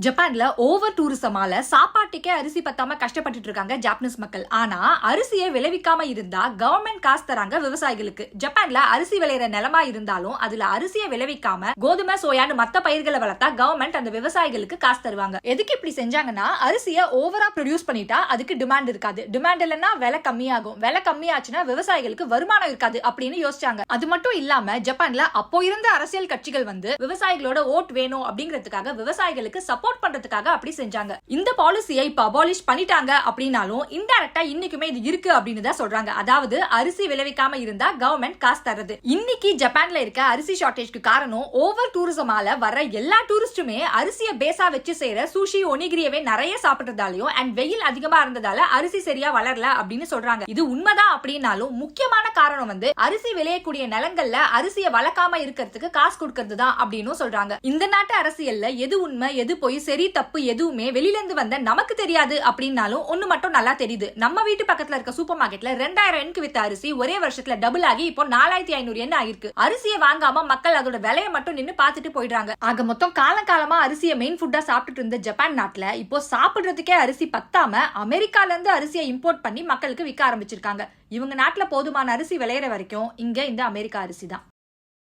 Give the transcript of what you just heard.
ஜப்பான்ல ஓவர் டூரிசமால சாப்பாட்டுக்கே அரிசி பத்தாம கஷ்டப்பட்டு இருக்காங்க ஜாப்பனீஸ் மக்கள். ஆனா அரிசியை விளைவிக்காம இருந்தா கவர்மெண்ட் காசு தராங்க விவசாயிகளுக்கு. ஜப்பான்ல அரிசி விளையிற நிலமா இருந்தாலும் அதுல அரிசியை விளைவிக்காம கோதுமை சோயான்னு மத்த பயிர்களை வளர்த்தா கவர்மெண்ட் அந்த விவசாயிகளுக்கு காசு தருவாங்க. எதுக்கு இப்படி செஞ்சாங்கன்னா அரிசியை ஓவரா ப்ரொடியூஸ் பண்ணிட்டா அதுக்கு டிமாண்ட் இருக்காது, டிமாண்ட் இல்லைன்னா விலை கம்மியாகும், விலை கம்மியாச்சுன்னா விவசாயிகளுக்கு வருமானம் இருக்காது அப்படின்னு யோசிச்சாங்க. அது மட்டும் இல்லாம ஜப்பான்ல அப்போ இருந்த அரசியல் கட்சிகள் விவசாயிகளோட ஓட் வேணும் அப்படிங்கிறதுக்காக விவசாயிகளுக்கு சப்போர்ட் பண்றதுக்காக அப்படி செஞ்சாங்க. இந்த பாலிசியை இப்ப அபாலிஷ் பண்ணிட்டாங்க அப்படின்னாலும் இன்டைரக்டா இன்னைக்குமே இது இருக்கு அப்படின்னு தான் சொல்றாங்க. அதாவது அரிசி விளைவிக்காம இருந்தா கவர்மெண்ட் காசு தருது. இன்னைக்கு ஜப்பான்ல இருக்க அரிசி ஷார்டேஜ்க்கு காரணம் ஓவர் டூரிசமால வர எல்லா டூரிஸ்டுமே அரிசியை பேஸா வச்சு செய்யற சூஷி ஒனிகிரியவே நிறைய சாப்பிடுறதாலையும் அண்ட் வெயில் அதிகமா இருந்ததால அரிசி சரியா வளரல அப்படின்னு சொல்றாங்க. இது உண்மைதான் அப்படின்னாலும் முக்கியமான காரணம் அரிசி விளையக்கூடிய நிலங்கள்ல அரிசியை வளர்க்காம இருக்கிறதுக்கு காசு கொடுக்கறது தான் அப்படின்னு சொல்றாங்க. இந்த நாட்டு அரசியல்ல எது உண்மை எது போய் சரி தப்பு எதுவுமே வெளியில இருந்து வந்த நமக்கு தெரியாது அப்படின்னாலும் ஒண்ணு மட்டும் நல்லா தெரியுது. நம்ம வீட்டு பக்கத்துல இருக்க சூப்பர் மார்க்கெட்ல 2000 எண்ணுக்கு வித்த அரிசி ஒரே வருஷத்துல டபுள் ஆகி இப்போ 4500 எண் ஆயிருக்கு. அரிசியை வாங்காம மக்கள் அதோட விலையை மட்டும் நின்னு பாத்துட்டு போயிடுறாங்க. ஆக மொத்தம் காலகாலமா அரிசியை மெயின் ஃபுட்டா சாப்பிட்டுட்டு இருந்த ஜப்பான் நாட்டுல இப்போ சாப்பிடுறதுக்கே அரிசி பத்தாம அமெரிக்கால இருந்து அரிசியை இம்போர்ட் பண்ணி மக்களுக்கு விற்க ஆரம்பிச்சிருக்காங்க. இவங்க நாட்டுல போதுமான அரிசி விளையிற வரைக்கும் இங்க இந்த அமெரிக்கா அரிசி தான்.